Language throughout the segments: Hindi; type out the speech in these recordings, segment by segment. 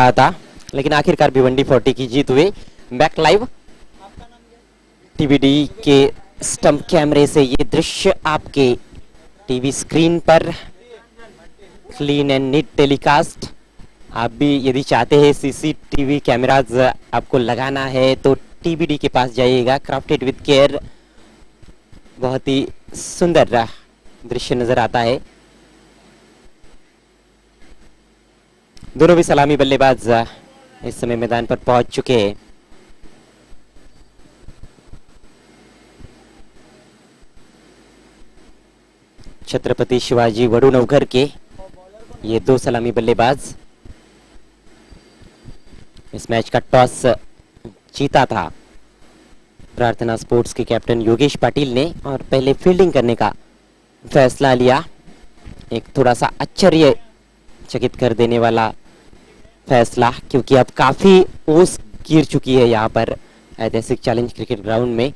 रहा था, लेकिन आखिरकार भिवंडी 40 की जीत हुई। बैक लाइव टीवीडी के स्टंप कैमरे से ये दृश्य आपके टीवी स्क्रीन पर क्लीन एंड नीट टेलीकास्ट। आप भी यदि चाहते हैं सीसीटीवी कैमराज आपको लगाना है तो टीवीडी के पास जाइएगा। क्राफ्टेड विद केयर, बहुत ही सुंदर दृश्य नजर आता है। दोनों भी सलामी बल्लेबाज इस समय मैदान पर पहुंच चुके हैं। छत्रपति शिवाजी वडूनवघर के ये दो सलामी बल्लेबाज। इस मैच का टॉस जीता था प्रार्थना स्पोर्ट्स के कैप्टन योगेश पाटिल ने और पहले फील्डिंग करने का फैसला लिया। एक थोड़ा सा आश्चर्यचकित कर देने वाला फैसला, क्योंकि अब काफी ओस गिर चुकी है यहाँ पर ऐतिहासिक चैलेंज क्रिकेट ग्राउंड में।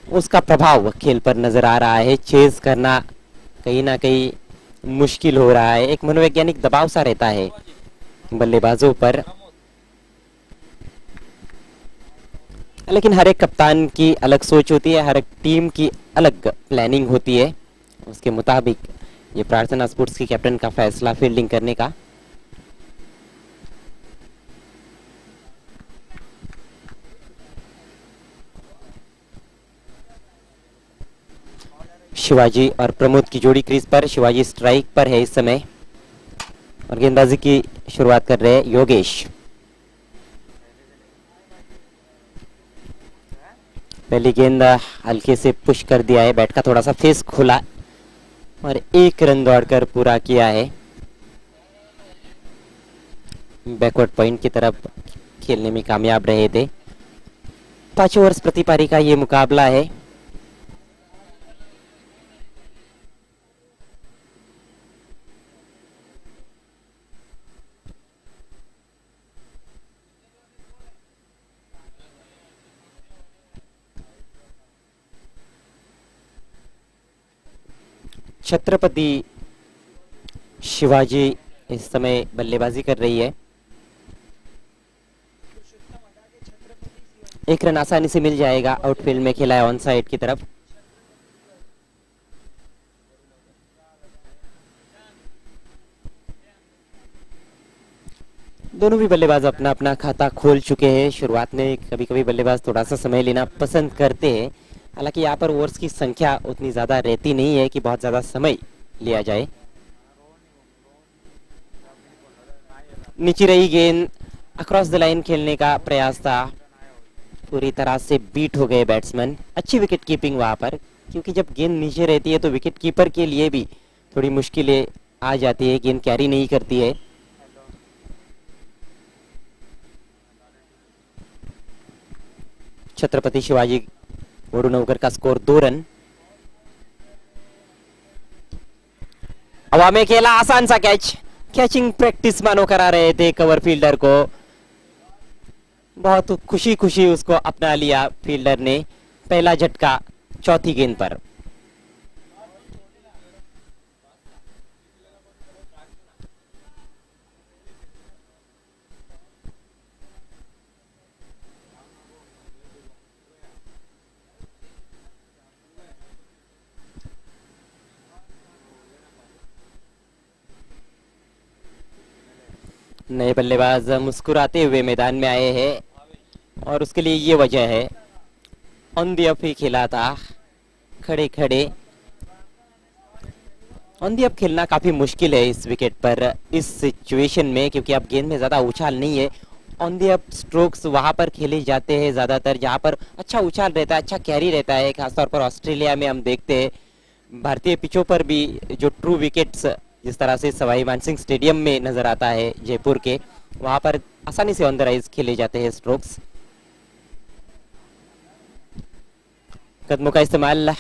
उसका प्रभाव खेल पर नजर आ रहा है। चेज करना कहीं ना कहीं मुश्किल हो रहा है। एक मनोवैज्ञानिक दबाव सा रहता है बल्लेबाजों पर, लेकिन हर एक कप्तान की अलग सोच होती है, हर एक टीम की अलग प्लानिंग होती है। उसके मुताबिक ये प्रार्थना स्पोर्ट्स की कैप्टन का फैसला फील्डिंग करने का। शिवाजी और प्रमोद की जोड़ी क्रीज पर। शिवाजी स्ट्राइक पर है इस समय और गेंदबाजी की शुरुआत कर रहे हैं योगेश। पहली गेंद हल्के से पुश कर दिया है, बैट का थोड़ा सा फेस खुला और एक रन दौड़कर पूरा किया है। बैकवर्ड पॉइंट की तरफ खेलने में कामयाब रहे थे। 5 ओवर्स प्रति पारी का ये मुकाबला है। छत्रपति शिवाजी इस समय बल्लेबाजी कर रही है। एक रन आसानी से मिल जाएगा। आउटफील्ड में खेला है ऑन साइड की तरफ। दोनों भी बल्लेबाज अपना अपना खाता खोल चुके हैं। शुरुआत में कभी कभी बल्लेबाज थोड़ा सा समय लेना पसंद करते हैं, हालांकि यहाँ पर ओवर्स की संख्या उतनी ज्यादा रहती नहीं है कि बहुत ज्यादा समय लिया जाए। नीचे रही गेंद, अक्रॉस द लाइन खेलने का प्रयास था, पूरी तरह से बीट हो गए बैट्समैन। अच्छी विकेट कीपिंग वहां पर, क्योंकि जब गेंद नीचे रहती है तो विकेट कीपर के लिए भी थोड़ी मुश्किलें आ जाती है, गेंद कैरी नहीं करती है। छत्रपति शिवाजी वडूनवघर का स्कोर 2 रन। हवा में खेला आसान सा कैच, कैचिंग प्रैक्टिस मानो करा रहे थे कवर फील्डर को। बहुत खुशी खुशी उसको अपना लिया फील्डर ने। पहला झटका चौथी गेंद पर। नए बल्लेबाज मुस्कुराते हुए मैदान में आए हैं और उसके लिए ये वजह है, ऑन दी अप ही खेला था। खड़े खड़े ऑन दी अप खेलना काफी मुश्किल है इस विकेट पर, इस सिचुएशन में, क्योंकि अब गेंद में ज्यादा उछाल नहीं है। ऑन दी अप स्ट्रोक्स वहां पर खेले जाते हैं ज्यादातर जहां पर अच्छा उछाल रहता है, अच्छा कैरी रहता है। खासतौर पर ऑस्ट्रेलिया में हम देखते हैं, भारतीय पिचों पर भी जो ट्रू विकेट्स जिस तरह से सवाई मानसिंह स्टेडियम में नजर आता है जयपुर के, वहां पर आसानी से ऑन द राइज खेले जाते हैं स्ट्रोक्स। कदमों का इस्तेमाल,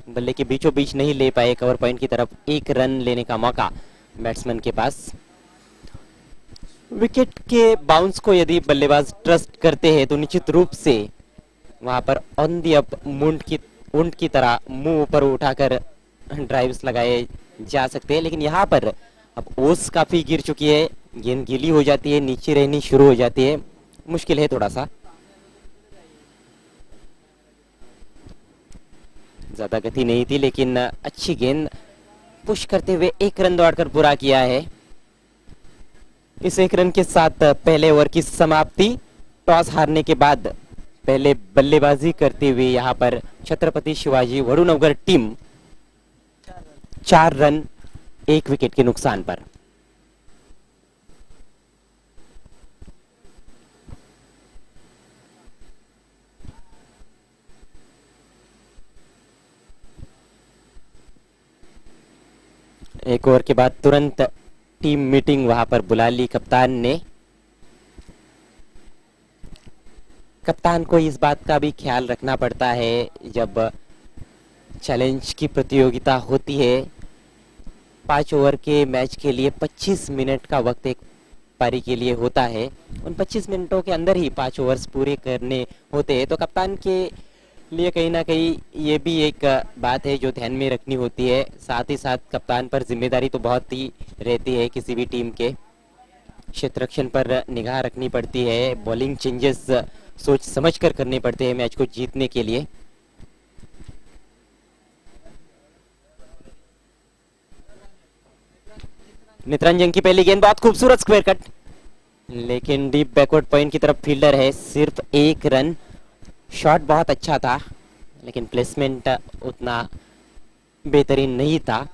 बल्ले के बीचों बीच नहीं ले पाए कवर पॉइंट की तरफ। 1 रन लेने का मौका बैट्समैन के पास। विकेट के बाउंस को यदि बल्लेबाज ट्रस्ट करते हैं तो निश्चित रूप से वहां पर ऑन दी अप ऊंट की तरह मुंह ऊपर उठाकर ड्राइव्स लगाए जा सकते हैं, लेकिन यहाँ पर अब ओस काफी गिर चुकी है। गेंद गीली हो जाती है, नीचे रहनी शुरू हो जाती है, मुश्किल है थोड़ा सा। ज्यादा गति नहीं थी लेकिन अच्छी गेंद पुश करते हुए 1 रन दौड़कर पूरा किया है। इस 1 रन के साथ पहले ओवर की समाप्ति। टॉस हारने के बाद पहले बल्लेबाजी करते हुए यहाँ पर Chhatrapati Shivaji Vadnagar team 4 run 1 wicket के नुकसान पर। एक ओवर के बाद तुरंत टीम मीटिंग वहां पर बुला ली कप्तान ने। कप्तान को इस बात का भी ख्याल रखना पड़ता है जब चैलेंज की प्रतियोगिता होती है। 5 ओवर के मैच के लिए 25 मिनट का वक्त एक पारी के लिए होता है। उन 25 मिनटों के अंदर ही 5 ओवर्स पूरे करने होते हैं, तो कप्तान के लिए कहीं ना कहीं ये भी एक बात है जो ध्यान में रखनी होती है। साथ ही साथ कप्तान पर जिम्मेदारी तो बहुत ही रहती है, किसी भी टीम के क्षेत्ररक्षण पर निगाह रखनी पड़ती है, बॉलिंग चेंजेस सोच समझ कर करने पड़ते हैं मैच को जीतने के लिए। नितरंजन की पहली गेंद बहुत खूबसूरत स्क्वायर कट, लेकिन डीप बैकवर्ड पॉइंट की तरफ फील्डर है, सिर्फ 1 रन। शॉट बहुत अच्छा था लेकिन प्लेसमेंट उतना बेहतरीन नहीं था।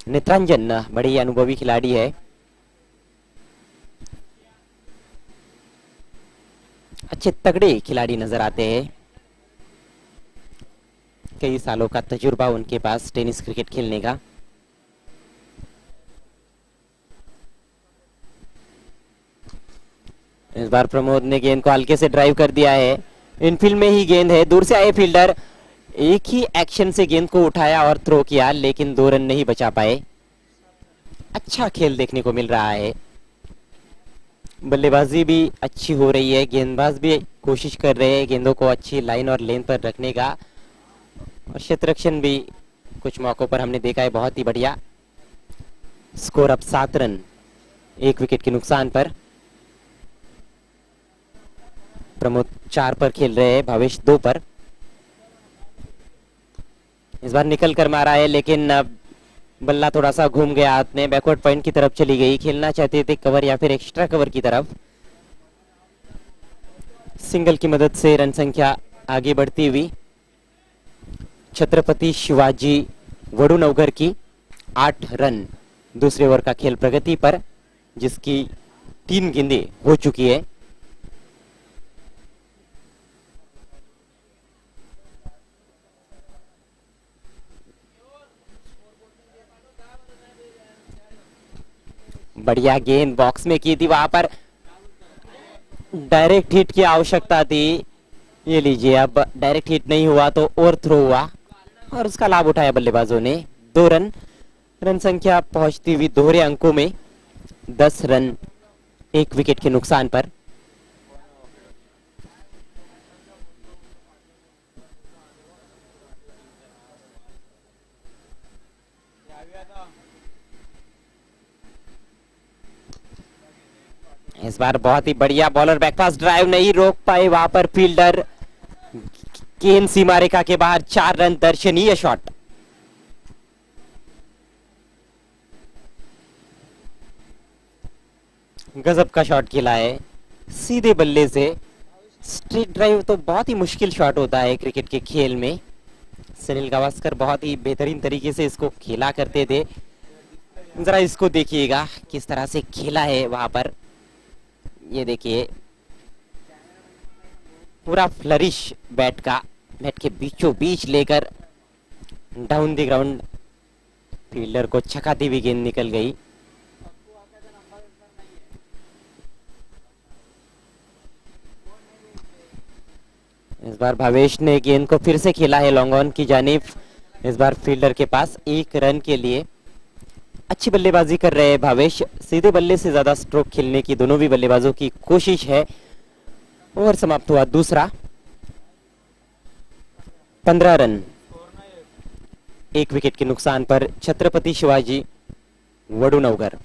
नितरंजन बड़ी अनुभवी खिलाड़ी है, अच्छे तगड़े खिलाड़ी नजर आते हैं। कई सालों का तजुर्बा उनके पास टेनिस क्रिकेट खेलने का। इस बार प्रमोद ने गेंद को हल्के से ड्राइव कर दिया है, इनफील्ड में ही गेंद है, दूर से आए फील्डर एक ही एक्शन से गेंद को उठाया और थ्रो किया, लेकिन 2 रन नहीं बचा पाए। अच्छा खेल देखने को मिल रहा है, बल्लेबाजी भी अच्छी हो रही है, गेंदबाज भी कोशिश कर रहे हैं गेंदों को अच्छी लाइन और लेंथ पर रखने का, और क्षेत्ररक्षण भी कुछ मौकों पर हमने देखा है बहुत ही बढ़िया। स्कोर अब 7 रन 1 विकेट के नुकसान पर। प्रमोद 4 पर खेल रहे हैं, भावेश 2 पर। इस बार निकल कर मारा है लेकिन बल्ला थोड़ा सा घूम गया हाथ में, बैकवर्ड पॉइंट की तरफ चली गई। खेलना चाहते थे कवर या फिर एक्स्ट्रा कवर की तरफ। सिंगल की मदद से रन संख्या आगे बढ़ती हुई छत्रपति शिवाजी वडुनगर की 8 रन दूसरे ओवर का खेल प्रगति पर, जिसकी 3 गेंदें हो चुकी है। बढ़िया गेंद बॉक्स में की थी, वहां पर डायरेक्ट हिट की आवश्यकता थी। ये लीजिए, अब डायरेक्ट हिट नहीं हुआ तो और थ्रो हुआ और उसका लाभ उठाया बल्लेबाजों ने। 2 रन, रन संख्या पहुंचती हुई दोहरे अंकों में 10 रन 1 विकेट के नुकसान पर। इस बार बहुत ही बढ़िया बॉलर बैकपास ड्राइव नहीं रोक पाए वहां पर फील्डर, गेंद सीमा रेखा के बाहर। 4 रन, दर्शनीय शॉट। गजब का शॉट खेला है सीधे बल्ले से। स्ट्रेट ड्राइव तो बहुत ही मुश्किल शॉट होता है क्रिकेट के खेल में। सुनील गावस्कर बहुत ही बेहतरीन तरीके से इसको खेला करते थे। जरा इसको देखिएगा किस तरह से खेला है वहां पर। ये देखिए, पूरा फ्लरिश बैट का, बैट के बीचों बीच लेकर डाउन द ग्राउंड फील्डर को छकाती हुई गेंद निकल गई। इस बार भावेश ने गेंद को फिर से खेला है लॉन्ग ऑन की जानिब। इस बार फील्डर के पास 1 रन के लिए। अच्छी बल्लेबाजी कर रहे हैं भावेश, सीधे बल्ले से ज्यादा स्ट्रोक खेलने की दोनों भी बल्लेबाजों की कोशिश है। ओवर समाप्त हुआ दूसरा। 15 रन 1 विकेट के नुकसान पर छत्रपति शिवाजी वडुनगर।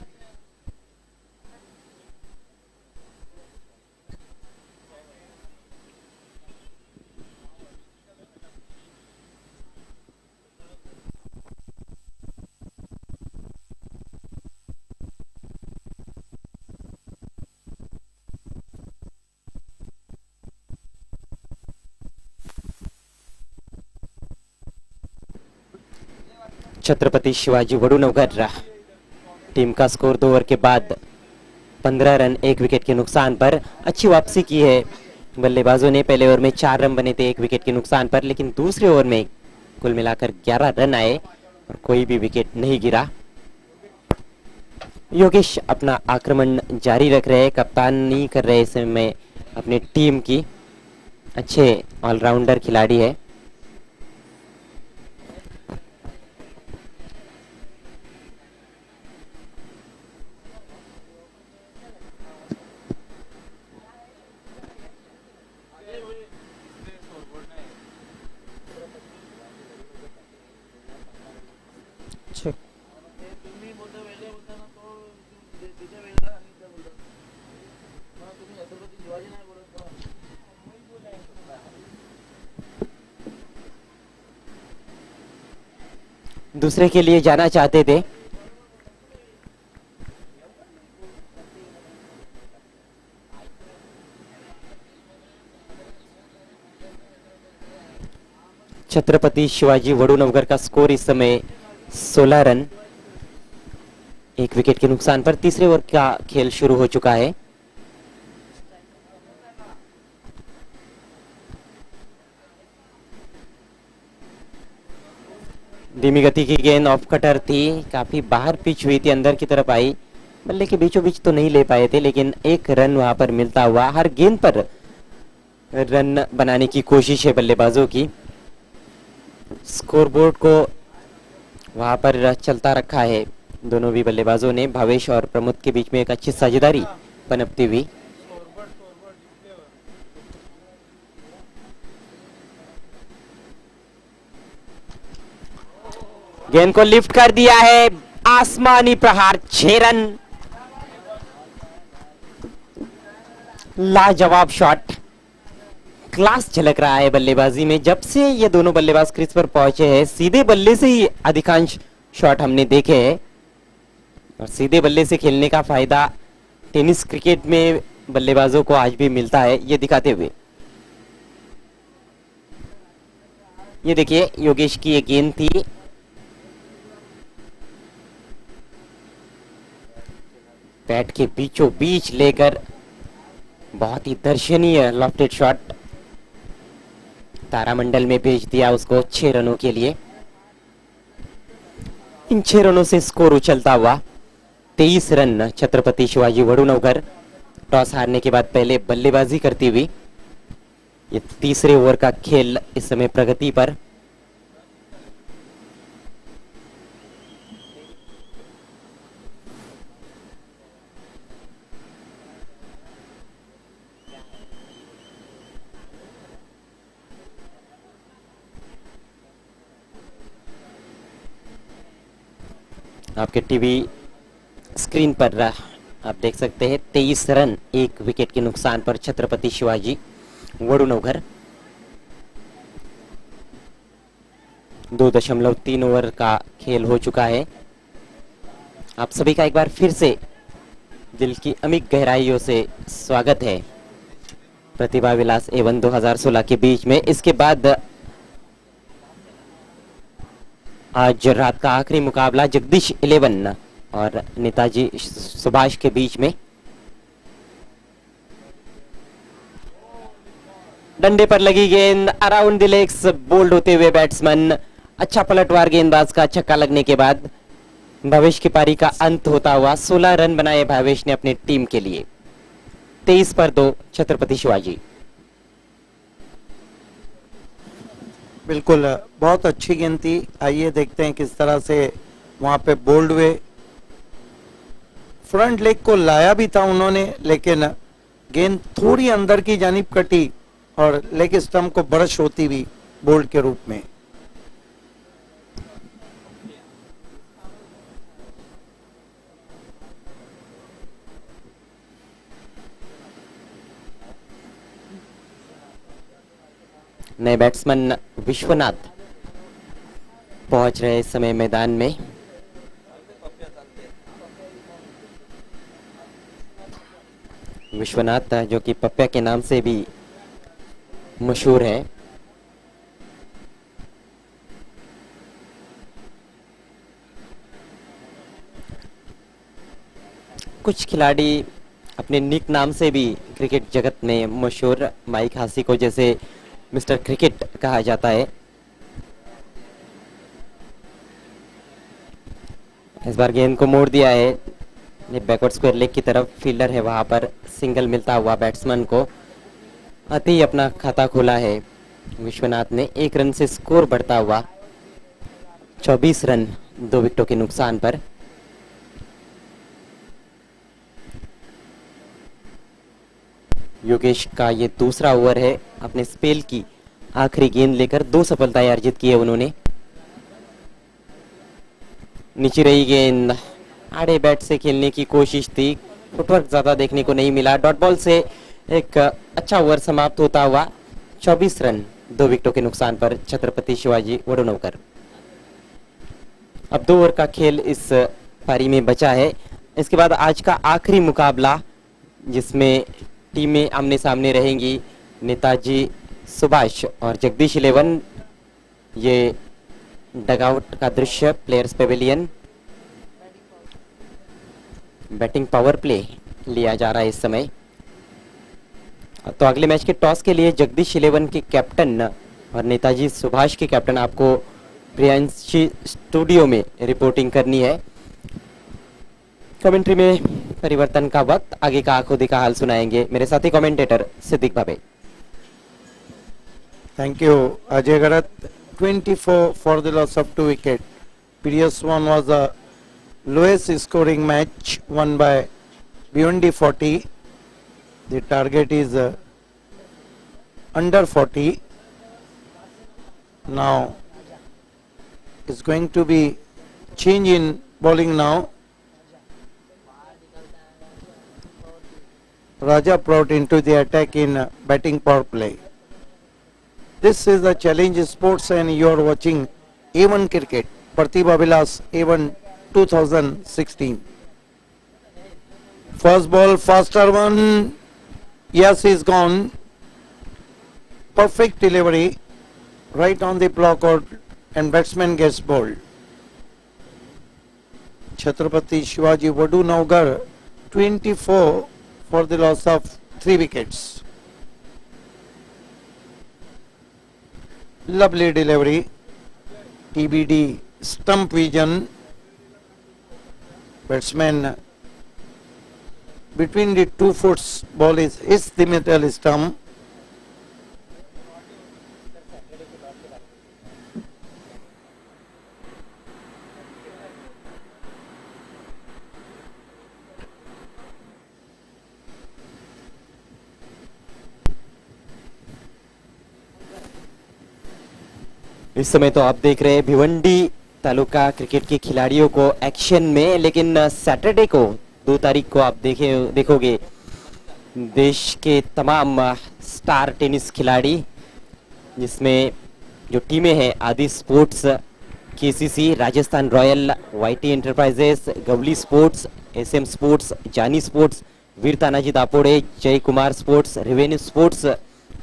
छत्रपति शिवाजी वडूनगर टीम का स्कोर 2 ओवर के बाद 15 रन 1 विकेट के नुकसान पर अच्छी वापसी की है बल्लेबाजों ने। पहले ओवर में 4 रन बने थे 1 विकेट के नुकसान पर, लेकिन दूसरे ओवर में कुल मिलाकर 11 रन आए और कोई भी विकेट नहीं गिरा। योगेश अपना आक्रमण जारी रख रहे हैं, कप्तानी कर रहे इस समय अपनी टीम की। अच्छे ऑलराउंडर खिलाड़ी है। दूसरे के लिए जाना चाहते थे। छत्रपति शिवाजी वडूनगर का स्कोर इस समय 16 रन 1 विकेट के नुकसान पर। तीसरे ओवर का खेल शुरू हो चुका है। धीमी गति की गेंद ऑफ कटर थी, काफी बाहर पिच हुई थी, अंदर की तरफ आई, बल्ले के बीचों बीच तो नहीं ले पाए थे, लेकिन एक रन वहां पर मिलता हुआ। हर गेंद पर रन बनाने की कोशिश है बल्लेबाजों की। स्कोरबोर्ड को वहां पर चलता रखा है दोनों भी बल्लेबाजों ने। भावेश और प्रमोद के बीच में एक अच्छी साझेदारी पनपती हुई। गेंद को लिफ्ट कर दिया है, आसमानी प्रहार, 6 रन। लाजवाब शॉट, क्लास झलक रहा है बल्लेबाजी में। जब से ये दोनों बल्लेबाज क्रीज पर पहुंचे हैं, सीधे बल्ले से ही अधिकांश शॉट हमने देखे हैं और सीधे बल्ले से खेलने का फायदा टेनिस क्रिकेट में बल्लेबाजों को आज भी मिलता है, ये दिखाते हुए। ये देखिए योगेश की ये गेंद थी, बैट के बीचों बीच लेकर बहुत ही दर्शनीय लॉफ्टेड शॉट तारामंडल में भेज दिया उसको 6 रनों के लिए। इन 6 रनों से स्कोर उछलता हुआ 23 रन। छत्रपति शिवाजी वडूनगर टॉस हारने के बाद पहले बल्लेबाजी करती हुई। ये तीसरे ओवर का खेल इस समय प्रगति पर। आपके टीवी स्क्रीन पर आप देख सकते हैं 23 रन 1 विकेट के नुकसान पर छत्रपति शिवाजी वडूनगर। 2.3 ओवर का खेल हो चुका है। आप सभी का एक बार फिर से दिल की अमिट गहराइयों से स्वागत है प्रतिभा विलास A1 2016 के बीच में। इसके बाद आज रात का आखिरी मुकाबला जगदीश 11 और नेताजी सुभाष के बीच में। डंडे पर लगी गेंद अराउंड द लेग्स, बोल्ड होते हुए बैट्समैन। अच्छा पलटवार गेंदबाज का छक्का लगने के बाद भावेश की पारी का अंत होता हुआ 16 रन बनाए भावेश ने अपनी टीम के लिए। 23 पर 2 छत्रपति शिवाजी। बिल्कुल बहुत अच्छी गेंद थी। आइए देखते हैं किस तरह से वहां पे बोल्ड हुए। फ्रंट लेग को लाया भी था उन्होंने, लेकिन गेंद थोड़ी अंदर की जानिब कटी और लेग स्टंप को ब्रश होती हुई बोल्ड के रूप में। नए बैट्समैन विश्वनाथ पहुंच रहे इस समय मैदान में। विश्वनाथ जो कि पप्पा के नाम से भी मशहूर है। कुछ खिलाड़ी अपने निक नाम से भी क्रिकेट जगत में मशहूर, माइक हासी को जैसे मिस्टर क्रिकेट कहा जाता है। इस बार गेंद को मोड़ दिया है, ये बैकवर्ड स्क्वायर लेग की तरफ, फील्डर है वहां पर, सिंगल मिलता हुआ बैट्समैन को। आते ही अपना खाता खोला है विश्वनाथ ने, 1 रन से स्कोर बढ़ता हुआ 24 रन 2 विकेटों के नुकसान पर। योगेश का ये दूसरा ओवर है, अपने स्पेल की आखिरी गेंद लेकर 2 सफलताएं अर्जित की है उन्होंने। नीचे रही गेंद, आड़े बैट से खेलने की कोशिश थी, फुटवर्क ज्यादा देखने को नहीं मिला। डॉट बॉल से एक अच्छा ओवर समाप्त होता हुआ 24 रन 2 विकेटों के नुकसान पर छत्रपति शिवाजी वडोनवकर। अब 2 ओवर का खेल इस पारी में बचा है। इसके बाद आज का आखिरी मुकाबला, जिसमें टीमें आमने सामने रहेंगी, नेताजी सुभाष और जगदीश 11। ये डगआउट का दृश्य, players Pavilion, batting power play लिया जा रहा है इस समय। तो अगले मैच के टॉस के लिए जगदीश 11 के कैप्टन और नेताजी सुभाष के कैप्टन आपको प्रियांशी स्टूडियो में रिपोर्टिंग करनी है। कमेंट्री में परिवर्तन का वक्त, आगे का आंखों देखा हाल सुनाएंगे मेरे साथी commentator Siddique Bhave. Thank you, Ajay Garat. 24 for the loss of 2 wickets. Previous one was a lowest scoring match won by BND 40. The target is under 40. Now it's going to be change in bowling now. Raja brought into the attack in batting power play. This is the Challenge Sports and you are watching A1 Cricket, Pratibha Vilas A1 2016. First ball, faster one, yes, is gone. Perfect delivery, right on the block out and batsman gets bowled. Chhatrapati Shivaji Vadu 24 for the loss of 3 wickets. Lovely delivery, TBD, stump vision, batsman between the 2 foot ball is hits the middle stump. इस समय तो आप देख रहे हैं भिवंडी तालुका क्रिकेट के खिलाड़ियों को एक्शन में, लेकिन सैटरडे को 2 तारीख को आप देखोगे देश के तमाम स्टार टेनिस खिलाड़ी, जिसमें जो टीमें हैं आदि sports, KCC, Rajasthan royal, YT enterprises, Gawli sports, SM sports, Jani sports, Veer Tanaji Dapode, Jay Kumar sports, revenue sports,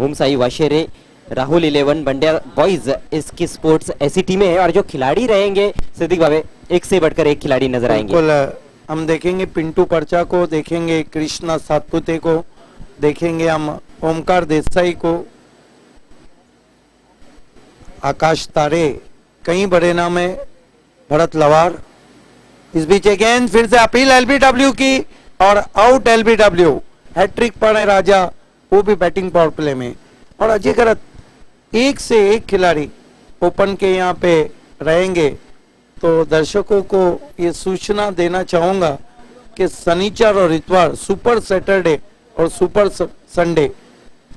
Om Sai Washere, Rahul 11, Bandiya boys, इसकी स्पोर्ट्स, ऐसी टीमें हैं। और जो खिलाड़ी रहेंगे सिद्दीक भावे, एक से बढ़कर एक खिलाड़ी नजर आएंगे। बिल्कुल, हम देखेंगे पिंटू परचा को, देखेंगे कृष्णा सातपुते को, देखेंगे हम ओमकार देसाई को, आकाश तारे, कई बड़े नाम है, भरत लवार। इस बीच अगेन फिर से अपील एलबीडब्ल्यू की और आउट एलबीडब्ल्यू, हैट्रिक पर है राजा, वो भी बैटिंग पावर प्ले में। और अजय करत, एक से एक खिलाड़ी ओपन के यहाँ पे रहेंगे। तो दर्शकों को ये सूचना देना चाहूंगा कि शनिचर और इतवार, सुपर सैटरडे और सुपर संडे,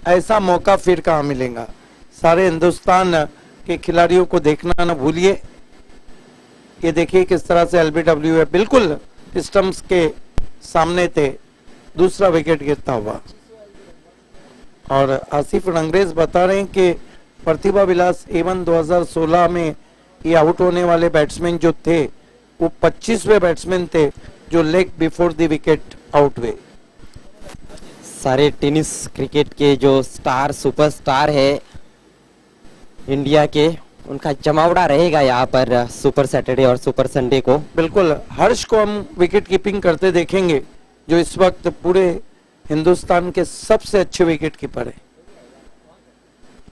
ऐसा मौका फिर कहाँ मिलेगा। सारे हिंदुस्तान के खिलाड़ियों को देखना ना भूलिए। ये देखिए किस तरह से एलबीडब्ल्यू है, बिल्कुल स्टंप्स के सामने थे, दूसरा विकेट गिरता हुआ। और आसिफ अंग्रेज बता रहे हैं कि प्रतिभा विलास A1 2016 में ये आउट होने वाले बैट्समैन जो थे वो 25वें बैट्समैन थे जो leg before the wicket out हुए। सारे टेनिस क्रिकेट के जो स्टार सुपरस्टार है इंडिया के, उनका जमावड़ा रहेगा यहाँ पर सुपर सैटरडे और सुपर संडे को। बिल्कुल, हर्ष को हम विकेट कीपिंग करते देखेंगे, जो इस वक्त पूरे हिंदुस्तान के सबसे अच्छे विकेट कीपर है।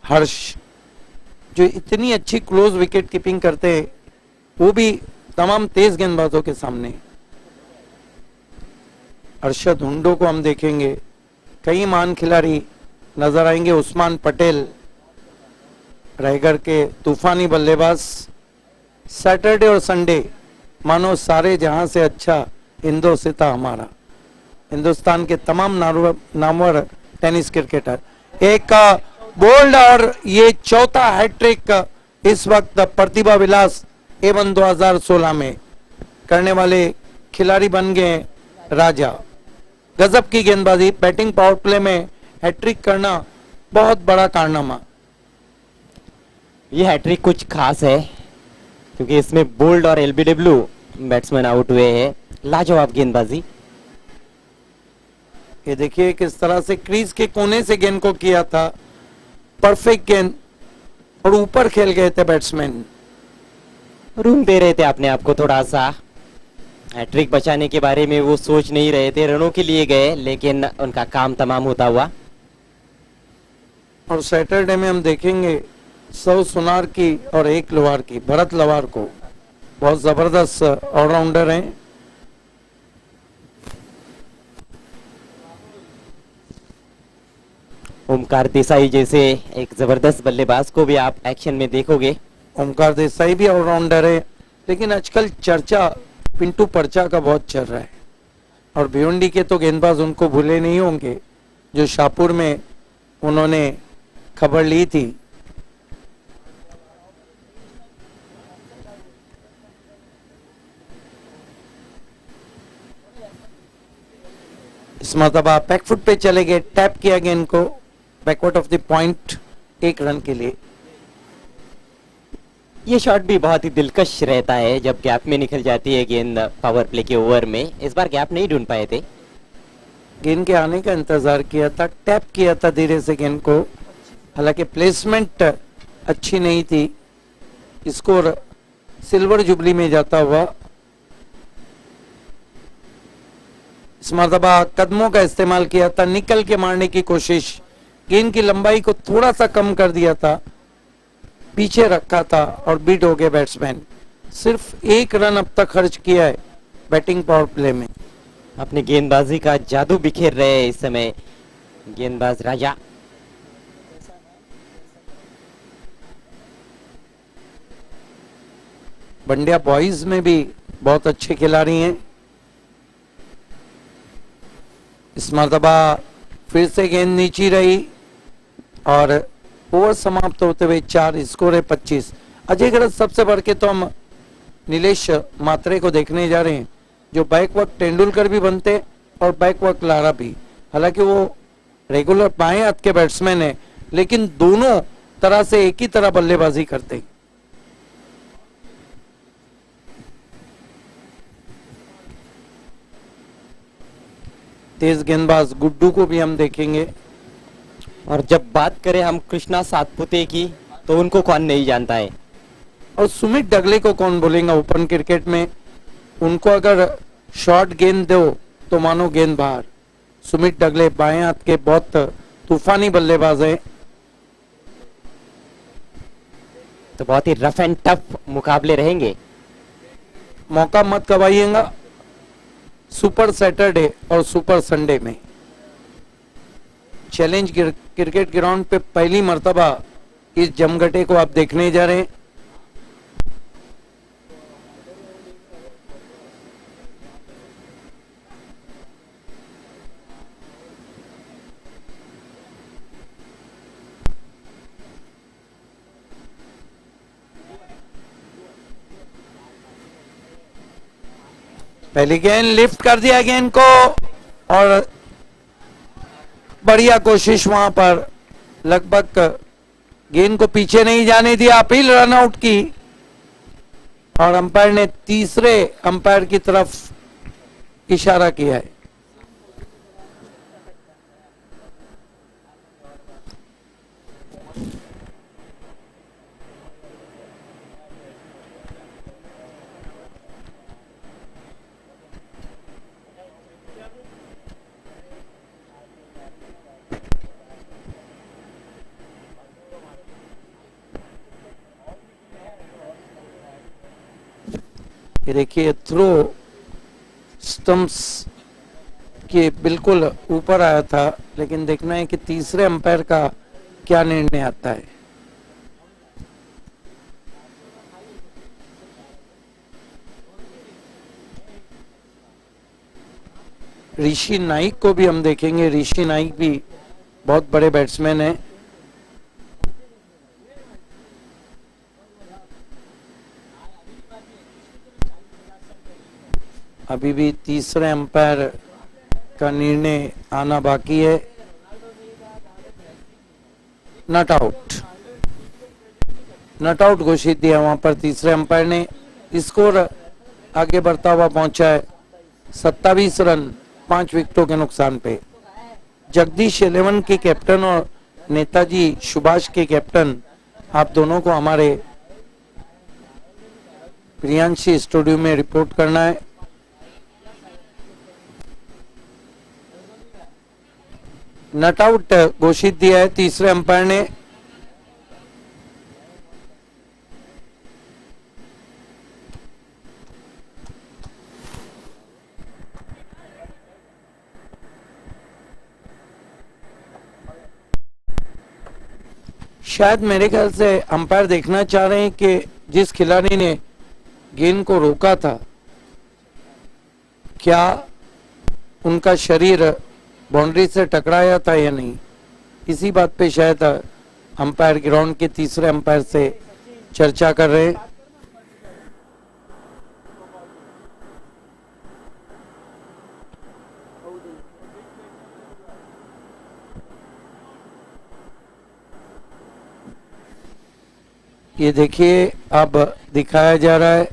हर्ष, जो इतनी अच्छी क्लोज विकेट कीपिंग करते हैं, वो भी तमाम तेज गेंदबाजों के सामने। अरशद हुंडो को हम देखेंगे, कई महान खिलाड़ी नजर आएंगे। उस्मान पटेल, रायगढ़ के तूफानी बल्लेबाज। सैटरडे और संडे मानो सारे जहां से अच्छा इंदो सिता हमारा, हिंदुस्तान के तमाम नामवर टेनिस क्रिकेटर। एक बोल्ड और ये चौथा हैट्रिक इस वक्त प्रतिभा विलास एवन 2016 में करने वाले खिलाड़ी बन गए राजा। गजब की गेंदबाजी, बैटिंग पावर प्ले में हैट्रिक करना बहुत बड़ा कारनामा। ये हैट्रिक कुछ खास है क्योंकि इसमें बोल्ड और एलबीडब्ल्यू बैट्समैन आउट हुए हैं। लाजवाब गेंदबाजी। ये देखिए किस तरह से क्रीज के कोने से गेंद को किया था, परफेक्ट गेंद, और ऊपर खेल गए थे बैट्समैन। रूम दे रहे थे अपने आप को थोड़ा सा। हैट्रिक बचाने के बारे में वो सोच नहीं रहे थे, रनों के लिए गए, लेकिन उनका काम तमाम होता हुआ। और सैटरडे में हम देखेंगे 100 सुनार की और 1 लोहार की। भरत लवार को बहुत जबरदस्त ऑलराउंडर हैं। ओमकार देसाई जैसे एक जबरदस्त बल्लेबाज को भी आप एक्शन में देखोगे। ओमकार देसाई भी ऑलराउंडर है, लेकिन आजकल चर्चा पिंटू पर्चा का बहुत चल रहा है। और भिवंडी के तो गेंदबाज उनको भूले नहीं होंगे, जो शाहपुर में उन्होंने खबर ली थी। इस मरतबा बैकफुट पे चले गए, टैप किया गेंद को backward of the point, 1 run के लिए। ये शॉट भी बहुत ही दिलकश रहता है जब गैप में निकल जाती है गेंद पावर प्ले के ओवर में। इस बार गैप नहीं ढूंढ पाए थे। गेंद के आने का इंतजार किया था, टैप किया था धीरे से गेंद को, हालांकि प्लेसमेंट अच्छी नहीं थी। स्कोर सिल्वर जुबली में जाता हुआ। इस मरतबा कदमों का इस्तेमाल किया था, निकल के मारने की कोशिश, गेंद की लंबाई को थोड़ा सा कम कर दिया था, पीछे रखा था और बीट हो गए बैट्समैन। सिर्फ 1 रन अब तक खर्च किया है बैटिंग पावर प्ले में। अपने गेंदबाजी का जादू बिखेर रहे हैं इस समय गेंदबाज राजा। बंडिया बॉयज में भी बहुत अच्छे खिलाड़ी हैं। इस मरतबा फिर से गेंद नीची रही और ओवर समाप्त होते हुए 4, स्कोर है 25। अजय गरज सबसे बढ़ के तो हम नीलेश मात्रे को देखने जा रहे हैं, जो बैक वक्त तेंदुलकर भी बनते और बैक वक्त लारा भी। हालांकि वो रेगुलर बाएं हाथ के बैट्समैन है, लेकिन दोनों तरह से एक ही तरह बल्लेबाजी करते। तेज गेंदबाज गुड्डू को भी हम देखेंगे। और जब बात करें हम कृष्णा सातपुते की, तो उनको कौन नहीं जानता है। और सुमित डगले को कौन बोलेगा ओपन क्रिकेट में। उनको अगर शॉर्ट गेंद दो तो मानो गेंद बाहर। सुमित डगले बाएं हाथ के बहुत तूफानी बल्लेबाज हैं। तो बहुत ही रफ एंड टफ मुकाबले रहेंगे। मौका मत गवाइएगा सुपर सैटरडे और सुपर संडे में। चैलेंज क्रिकेट ग्राउंड पे पहली मर्तबा इस जमघटे को आप देखने जा रहे हैं। पहली गेंद लिफ्ट कर दिया गेंद को और बढ़िया कोशिश वहां पर, लगभग गेंद को पीछे नहीं जाने दिया, अपील रन आउट की और अंपायर ने तीसरे अंपायर की तरफ इशारा किया है। ये देखिए थ्रो स्टंप्स के बिल्कुल ऊपर आया था, लेकिन देखना है कि तीसरे अंपायर का क्या निर्णय आता है। ऋषि नाइक को भी हम देखेंगे। ऋषि नाइक भी बहुत बड़े बैट्समैन हैं। अभी भी तीसरे अंपायर का निर्णय आना बाकी है। नॉट आउट, नॉट आउट घोषित दिया वहां पर तीसरे अंपायर ने। स्कोर आगे बढ़ता हुआ पहुंचा है 27 रन 5 विकेटों के नुकसान पे। जगदीश 11 के कैप्टन और नेताजी सुभाष के कैप्टन, आप दोनों को हमारे प्रियांशी स्टूडियो में रिपोर्ट करना है। नॉट आउट घोषित दिया है तीसरे अंपायर ने। शायद मेरे ख्याल से अंपायर देखना चाह रहे हैं कि जिस खिलाड़ी ने गेंद को रोका था, क्या उनका शरीर बाउंड्री से टकराया था या नहीं। इसी बात पे शायद अंपायर ग्राउंड के तीसरे अंपायर से चर्चा कर रहे हैं। ये देखिए अब दिखाया जा रहा है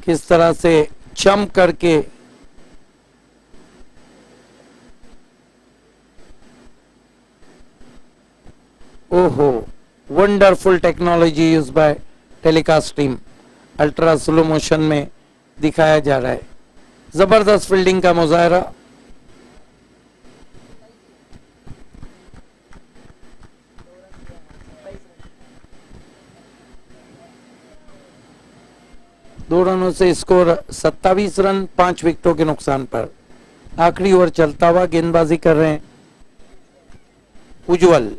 किस तरह से जंप करके ओहो, wonderful technology use by telecast team, ultra slow motion में दिखाया जा रहा है। जबरदस्त फील्डिंग का मुजाहरा। दो रनों से स्कोर 27 रन 5 विकेटों के नुकसान पर। आखिरी ओवर चलता हुआ गेंदबाजी कर रहे हैं उज्जवल।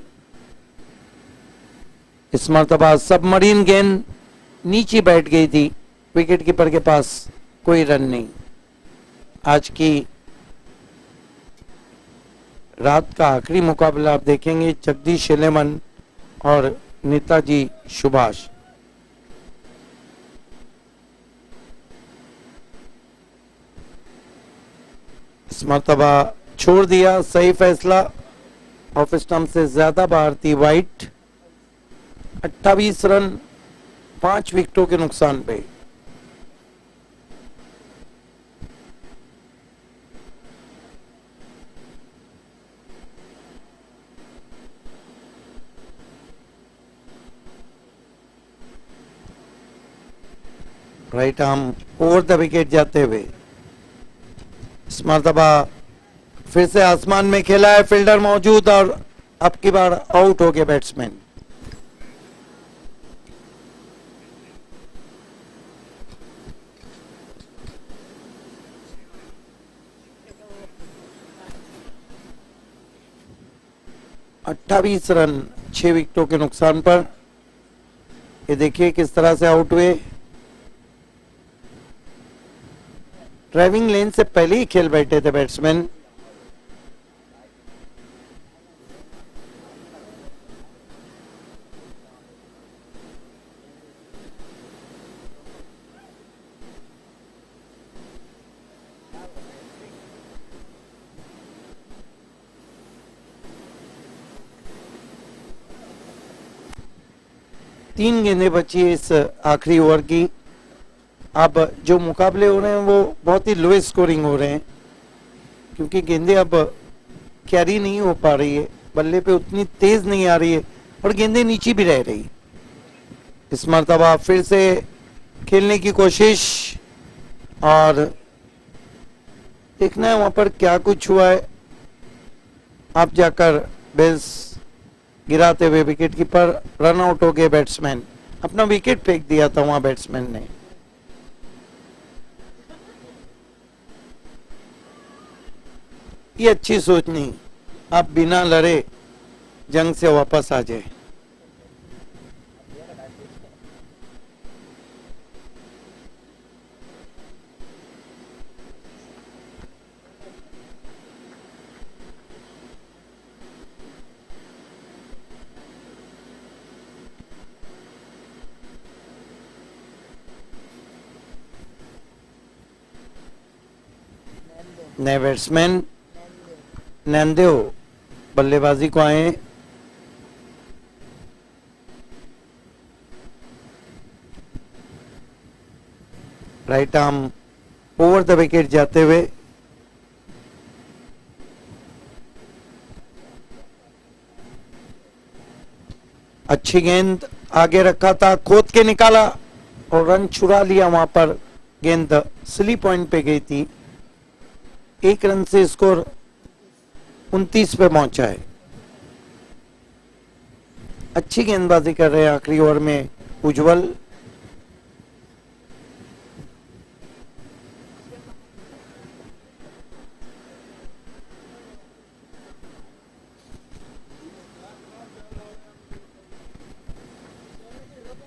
इस मरतबा सबमरीन गेंद नीचे बैठ गई थी, विकेट कीपर के पास कोई रन नहीं। आज की रात का आखिरी मुकाबला आप देखेंगे जगदीश 11 और नेताजी सुभाष। इस मरतबा छोड़ दिया, सही फैसला। ऑफ स्टंप से ज्यादा बाहर थी वाइट। 28 रन 5 विकेटों के नुकसान पे। Right arm over the wicket जाते हुए। इस मरतबा फिर से आसमान में खेला है, फील्डर मौजूद और अब की बार आउट हो गए बैट्समैन। अट्ठाईस रन 6 विकेटों के नुकसान पर। ये देखिए किस तरह से आउट हुए। ड्राइविंग लेन से पहले ही खेल बैठे थे बैट्समैन। तीन गेंदें बची है इस आखिरी ओवर की। अब जो मुकाबले हो रहे हैं वो बहुत ही लो स्कोरिंग हो रहे हैं, क्योंकि गेंदें अब कैरी नहीं हो पा रही है, बल्ले पे उतनी तेज नहीं आ रही है और गेंदें नीचे भी रह रही है। इस मरतबा फिर से खेलने की कोशिश और देखना है वहां पर क्या कुछ हुआ है। आप जाकर बेल्स गिराते हुए विकेट कीपर रन आउट हो गए बैट्समैन। अपना विकेट फेंक दिया था वहां बैट्समैन ने। ये अच्छी सोच नहीं, आप बिना लड़े जंग से वापस आ जाए। नए बैट्समैन नैनदेव बल्लेबाजी को आए। Right arm over the wicket जाते हुए अच्छी गेंद आगे रखा था, खोद के निकाला और रन चुरा लिया। वहां पर गेंद स्ली पॉइंट पे गई थी। एक रन से स्कोर 29 पे पहुंचा है। अच्छी गेंदबाजी कर रहे हैं आखिरी ओवर में Ujjwal.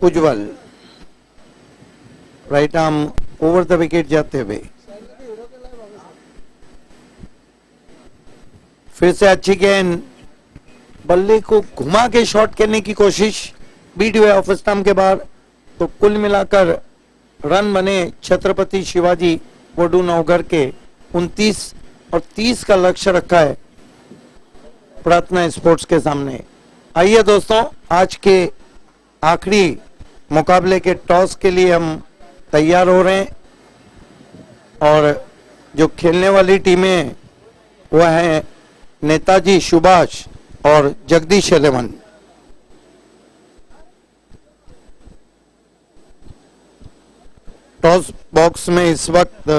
Ujjwal right arm over the wicket जाते हुए फिर से अच्छी गेंद, बल्ले को घुमा के शॉट करने की कोशिश, बीट हुए ऑफ स्टंप के बाद। तो कुल मिलाकर रन बने छत्रपति शिवाजी वडू नवगढ़ के 29 और 30 का लक्ष्य रखा है प्रार्थना स्पोर्ट्स के सामने। आइए दोस्तों, आज के आखिरी मुकाबले के टॉस के लिए हम तैयार हो रहे हैं और जो खेलने वाली टीमें वह है नेताजी सुभाष और जगदीश 11। टॉस बॉक्स में इस वक्त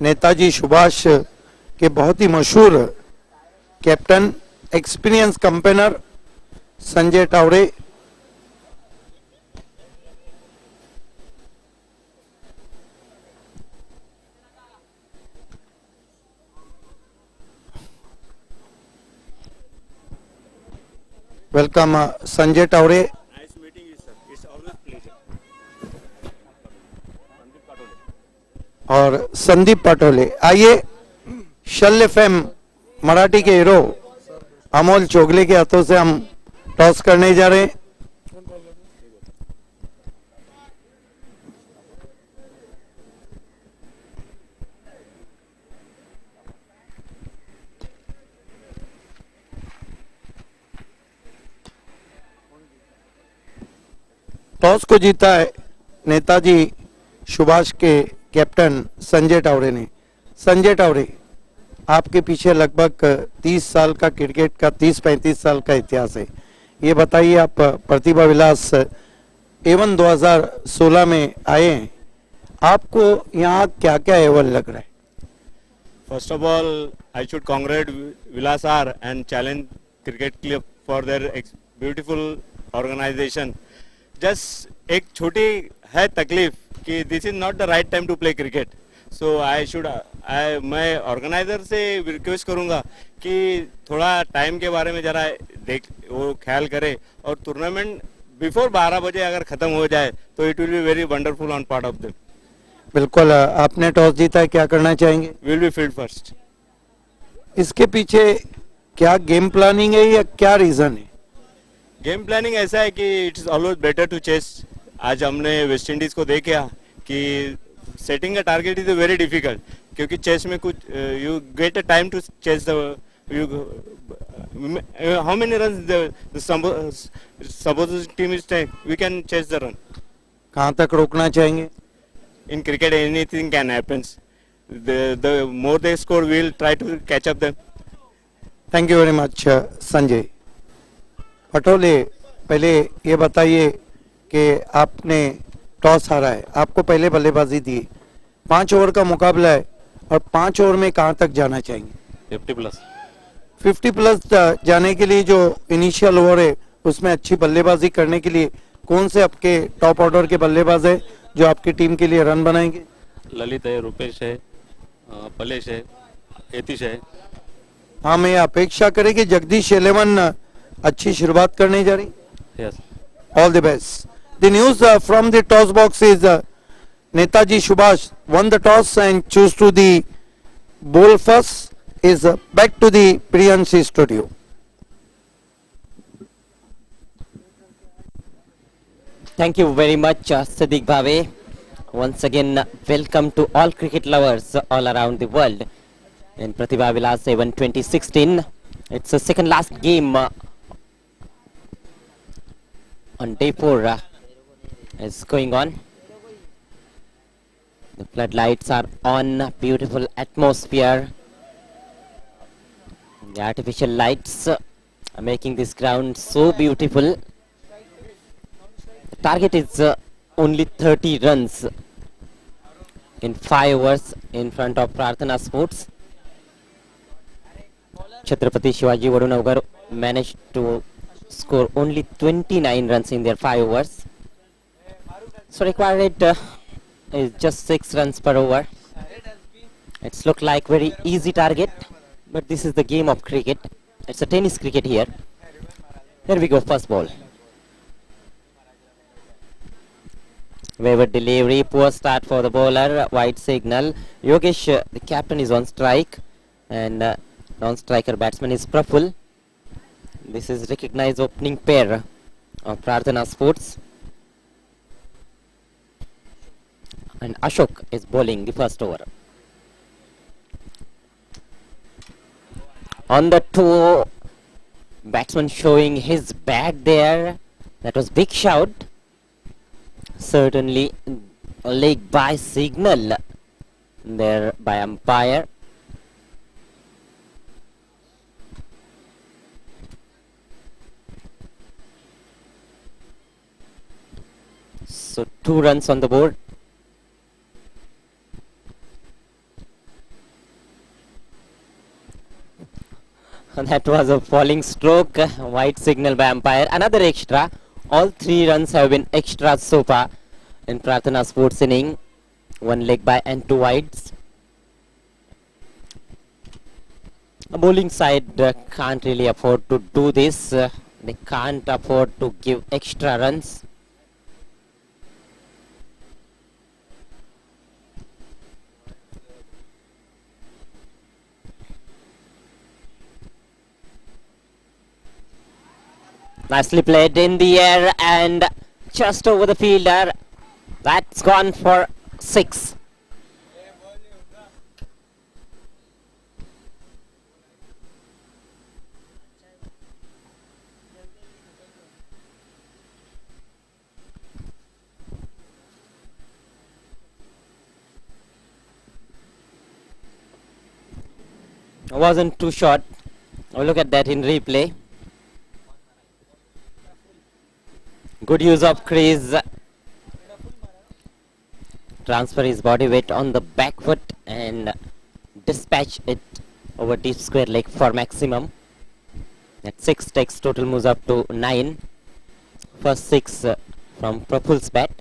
नेताजी सुभाष के बहुत ही मशहूर captain experience campaigner Sanjay Taware, welcome Sanjay Taware. Nice meeting you, sir. It's always pleasure. और संदीप पटोले। आइए, शल्य फेम मराठी के हीरो अमोल चोगले के हाथों से हम टॉस करने जा रहे हैं। टॉस को जीता है नेताजी सुभाष के कैप्टन संजय टावरे ने। संजय टावरे, आपके पीछे लगभग 30 साल का क्रिकेट का 30-35 साल का इतिहास है। ये बताइए, आप प्रतिभा विलास एवन 2016 में आए हैं, आपको यहाँ क्या क्या एवल लग रहा है? First of all, I should congratulate Vilas R and challenge cricket club for their beautiful organization. Just एक छोटी है तकलीफ कि this is not the right time to play cricket. So मैं ऑर्गेनाइजर से रिक्वेस्ट करूंगा कि थोड़ा टाइम के बारे में जरा वो ख्याल करे और टूर्नामेंट बिफोर 12 बजे अगर खत्म हो जाए तो it will be very wonderful on part of them. बिल्कुल, आपने टॉस जीता है, क्या करना चाहेंगे? Will be field first. इसके पीछे क्या गेम प्लानिंग है या क्या रीजन है? गेम प्लानिंग ऐसा है कि it's always better to chase. आज हमने वेस्ट इंडीज को देखा कि सेटिंग का टारगेट इज वेरी डिफिकल्ट, क्योंकि चेस में कुछ you get a time to chase the how many runs suppose team is take, we can chase the run. कहाँ तक रोकना चाहेंगे? In cricket anything can happens, the more they score we will try to catch up them. Thank you very much Sanjay. Patole, पहले ये बताइए कि आपने टॉस हारा है, आपको पहले बल्लेबाजी दी, 5 ओवर का मुकाबला है और 5 ओवर में कहाँ तक जाना चाहेंगे? 50 प्लस जाने के लिए जो इनिशियल ओवर है उसमें अच्छी बल्लेबाजी करने के लिए कौन से आपके टॉप ऑर्डर के बल्लेबाज है जो आपकी टीम के लिए रन बनाएंगे? ललित है, रुपेश है, पलेश है, यतीश है हाँ, मैं अपेक्षा करें कि जगदीश 11 अच्छी शुरुआत करने जा रही. Yes. All the best. The news from the toss box is Netaji Subhash won the toss and chose to the bowl first. Is back to the Priyanshi studio. Thank you very much, Sadiq Bhave. Once again, welcome to all cricket lovers all around the world. In Pratibha Vilas 7 2016, it's the second last game on day 4 is going on. The floodlights are on, beautiful atmosphere. The artificial lights are making this ground so beautiful. The target is only 30 runs in 5 overs in front of Prarthana Sports. Chhatrapati Shivaji Vadunagar managed to score only 29 runs in their 5 overs. So required is just 6 runs per over. It's looked like very easy target, but this is the game of cricket. It's a tennis cricket here. Here we go, first ball. Wayward delivery, poor start for the bowler, wide signal. Yogesh, the captain, is on strike, and non-striker batsman is Praful. This is recognized opening pair of Prarthana Sports. And Ashok is bowling the first over. On the toe, batsman showing his bat there. That was big shout. Certainly a leg by signal there by umpire. So 2 runs on the board. And that was a falling stroke, white signal by umpire. Another extra. All 3 runs have been extra so far in Prarthana Sports inning. 1 leg by and 2 wides. A bowling side can't really afford to do this. They can't afford to give extra runs. Nicely played in the air and just over the fielder. That's gone for 6. Wasn't too short. Oh, look at that in replay. Good use of crease. Transfer his body weight on the back foot and dispatch it over deep square leg for maximum. That 6 takes total moves up to 9. First 6 from Praful's bat.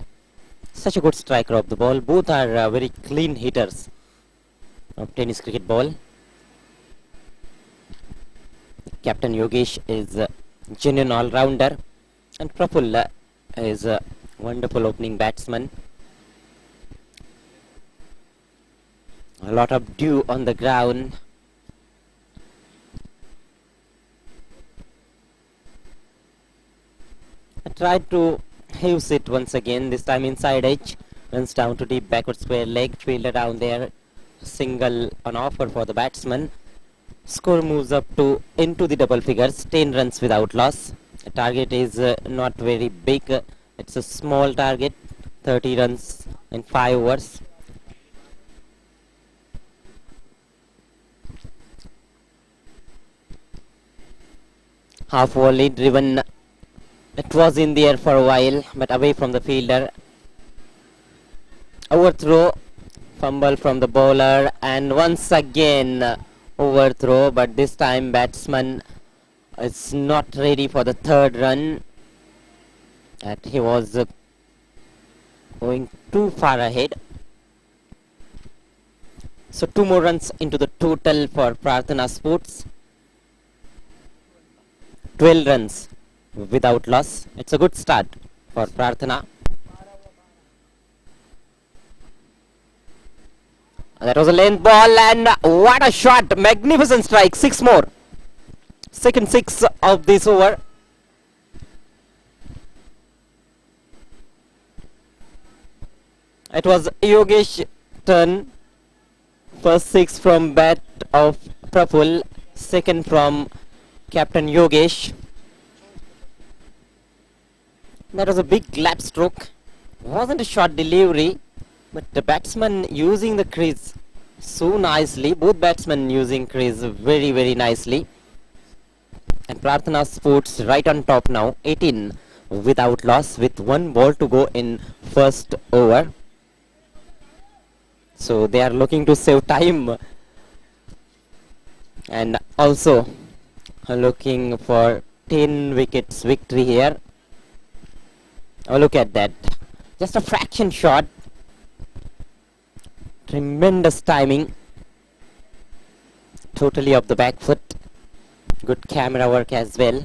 Such a good striker of the ball. Both are very clean hitters of tennis cricket ball. Captain Yogesh is a genuine all-rounder, and Praful is a wonderful opening batsman. A lot of dew on the ground. I tried to use it once again, this time inside edge. Runs down to deep backward square leg, fielder down there. Single on offer for the batsman. Score moves up to into the double figures, 10 runs without loss. The target is not very big. It's a small target, 30 runs in 5 overs. Half volley driven. It was in the air for a while, but away from the fielder. Overthrow, fumble from the bowler, and once again overthrow, but this time batsman is not ready for the third run. And he was going too far ahead. So 2 more runs into the total for Prarthana Sports. 12 runs without loss. It's a good start for Prarthana. That was a length ball, and what a shot! Magnificent strike. 6 more. Second 6 of this over. It was Yogesh turn. First 6 from bat of Praful, second from Captain Yogesh. That was a big lap stroke. Wasn't a short delivery, but the batsman using the crease so nicely. Both batsmen using crease very nicely. And Prarthana Sports right on top now, 18 without loss with 1 ball to go in first over. So they are looking to save time and also looking for 10 wickets victory here. Oh, look at that. Just a fraction shot. Tremendous timing. Totally off the back foot. Good camera work as well.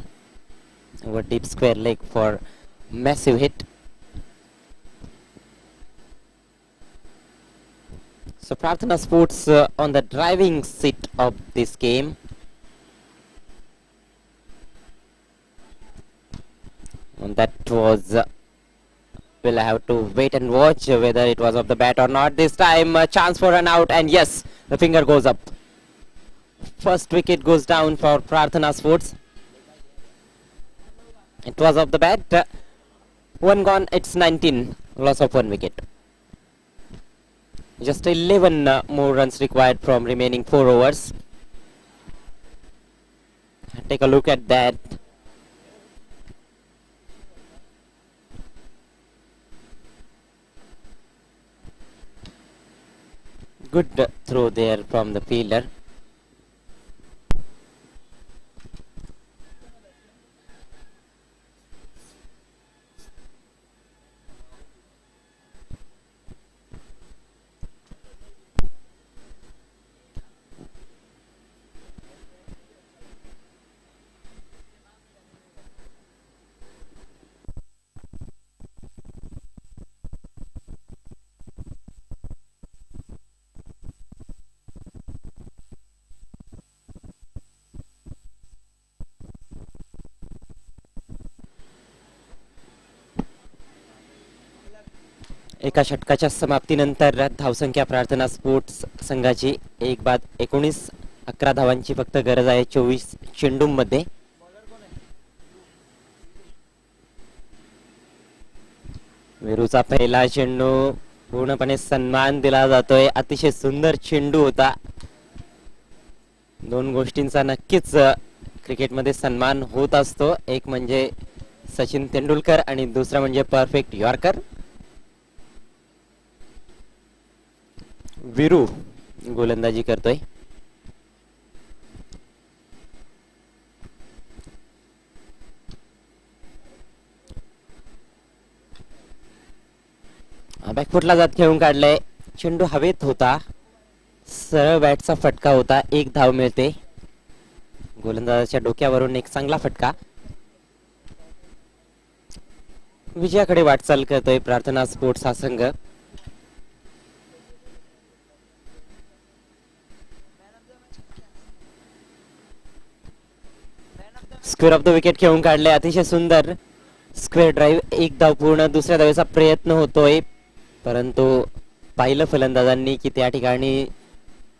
Over deep square leg for massive hit. So Prarthana Sports on the driving seat of this game. And that was we'll have to wait and watch whether it was off the bat or not. This time a chance for an out, and yes, the finger goes up. First wicket goes down for Prarthana Sports. It was off the bat. 1 gone, it's 19. Loss of 1 wicket. Just 11 more runs required from remaining 4 overs. Take a look at that. Good throw there from the fielder. एका षटकाच्या समाप्तीनंतर धावसंख्या प्रार्थना स्पोर्ट्स संघाची 1 बाद 19, 11 धावांची फक्त गरज आहे 24 चेंडूंमध्ये. वीरूचा पहिला चेंडू पूर्णपणे सन्मान दिला जातोय. अतिशय सुंदर चेंडू होता. 2 गोष्टींचा नक्कीच क्रिकेटमध्ये सन्मान होत असतो. एक म्हणजे सचिन तेंडुलकर आणि दुसरा म्हणजे परफेक्ट यॉर्कर. वीरू गोलंदाजी करतोय. बॅकफुटला जात खेळून काढलंय. चेंडू हवेत होता. सरळ बॅटचा फटका होता. 1 धाव मिळते. गोलंदाजाच्या डोक्यावरून एक चांगला फटका. विजयाकडे वाटचाल करतोय प्रार्थना स्पोर्ट्स हा संघ. स्क्वेअर ऑफ द विकेट खेळून काढले. अतिशय सुंदर स्क्वेअर ड्राईव्ह. 1 धाव पूर्ण. दुसऱ्या धावेचा प्रयत्न होतोय, परंतु पाहिलं फलंदाजांनी की त्या ठिकाणी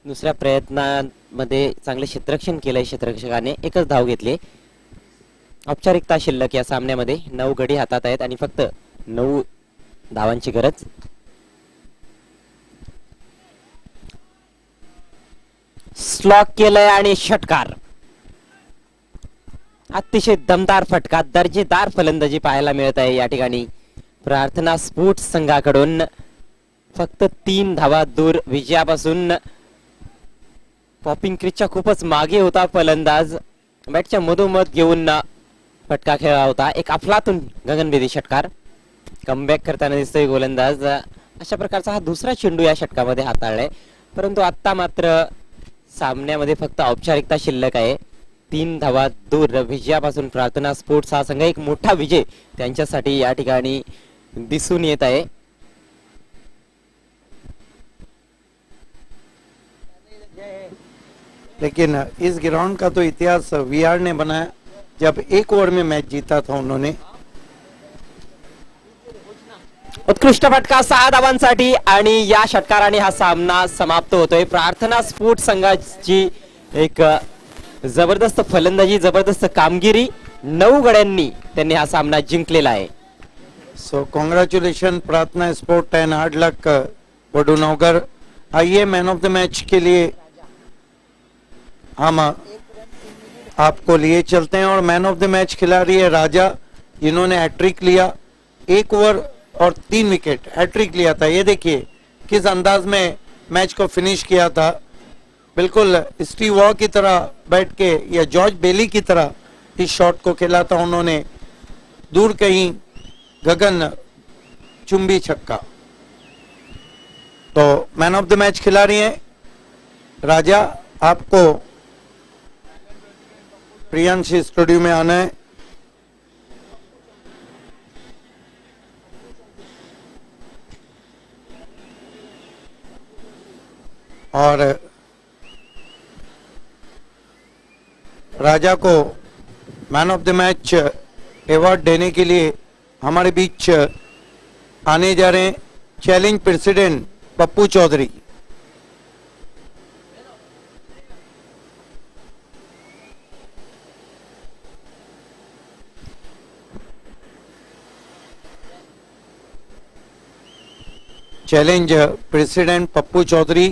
दुसऱ्या प्रयत्नामध्ये चांगले क्षेत्ररक्षण केलंय क्षेत्ररक्षकाने. 1च धाव घेतली. औपचारिकता शिल्लक या सामन्यामध्ये. 9 गडी हातात आहेत आणि फक्त 9 धावांची गरज. स्लॉक केलंय आणि षटकार. अतिशय दमदार फटका. दर्जेदार फलंदाजी पाहायला मिळत आहे या ठिकाणी प्रार्थना स्पोर्ट्स संघाकडून. फक्त 3 धावा दूर विजयापासून. पॉपिंग क्रीजच्या खूपच मागे होता फलंदाज. बॅटच्या मधोमध घेऊन फटका खेळला होता. एक अफलातून गगनभेदी षटकार. कमबॅक करताना दिसतोय गोलंदाज. अशा प्रकारचा हा दुसरा चेंडू या षटकामध्ये हाताळलाय, परंतु आता मात्र सामन्यामध्ये फक्त औपचारिकता शिल्लक आहे. 3 धावा दूर विजयापासून प्रार्थना स्पोर्ट्स हा संघ एक मोठा विजय त्यांच्यासाठी या ठिकाणी दिसून येत आहे. लेकिन इस ग्राउंड का तो इतिहास वीआर ने बनाया जब एक ओवर में मैच जीता था उन्होंने. उत्कृष्ट फटका 6 धावांसाठी आणि या षटकाराने हा सामना समाप्त होतोय. प्रार्थना स्पोर्ट्स संघाची एक जबरदस्त फलंदाजी, जबरदस्त कामगिरी, 9 गड्यांनी त्यांनी हा सामना जिंकलेला आहे. सो कॉन्ग्रेचुलेशन प्रार्थना स्पोर्ट एंड हार्ड लक वडूनगर. आइए मैन ऑफ द मैच के लिए हम आपको लिए चलते हैं और मैन ऑफ द मैच खिलाड़ी है राजा, जिन्होंने हैट्रिक लिया. 1 ओवर और 3 विकेट हैट्रिक लिया था. ये देखिए किस अंदाज में मैच को फिनिश किया था. बिल्कुल स्टीव वॉ की तरह बैठ के या जॉर्ज बेली की तरह इस शॉट को खेला था उन्होंने. दूर कहीं गगन चुंबी छक्का. तो मैन ऑफ द मैच खिलाड़ी हैं राजा. आपको प्रियांशी स्टूडियो में आना है. और राजा को man of the match award देने के लिए हमारे बीच आने जा रहे हैं challenge president Pappu Chaudhary. Challenge president Pappu Chaudhary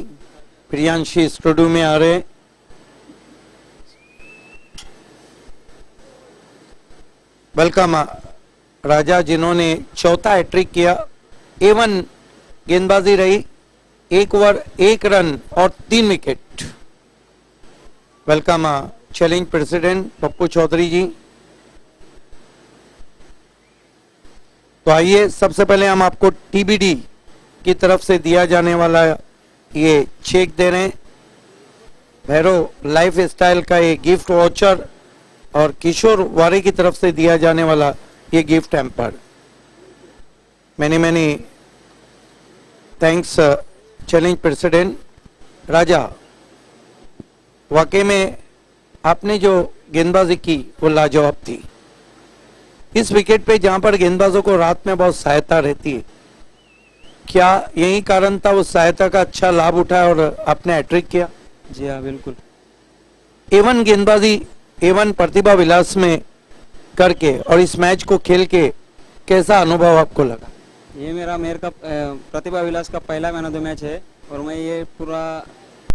Priyanshi studio में आ रहे हैं. वेलकम राजा, जिन्होंने चौथा हैट्रिक किया. A1 गेंदबाजी रही. 1 ओवर 1 रन और 3 wicket. Welcome challenge president Pappu Chaudhary ji. तो आइए सबसे पहले हम आपको TBD की तरफ से दिया जाने वाला ये चेक दे रहे हैं. भैरव लाइफ स्टाइल का ये गिफ्ट वाउचर और किशोर वारे की तरफ से दिया जाने वाला ये gift hamper. Many thanks challenge president. Raja, वाकई में आपने जो गेंदबाजी की वो लाजवाब थी. इस विकेट पे जहां पर गेंदबाजों को रात में बहुत सहायता रहती है, क्या यही कारण था उस सहायता का अच्छा लाभ उठाया और आपने हैट्रिक किया? जी हाँ, बिल्कुल. A1 गेंदबाजी A1 प्रतिभा विलास में करके और इस मैच को खेल के कैसा अनुभव आपको लगा? ये मेरा मेयर का प्रतिभा विलास का पहला मैन ऑफ द मैच है और मैं ये पूरा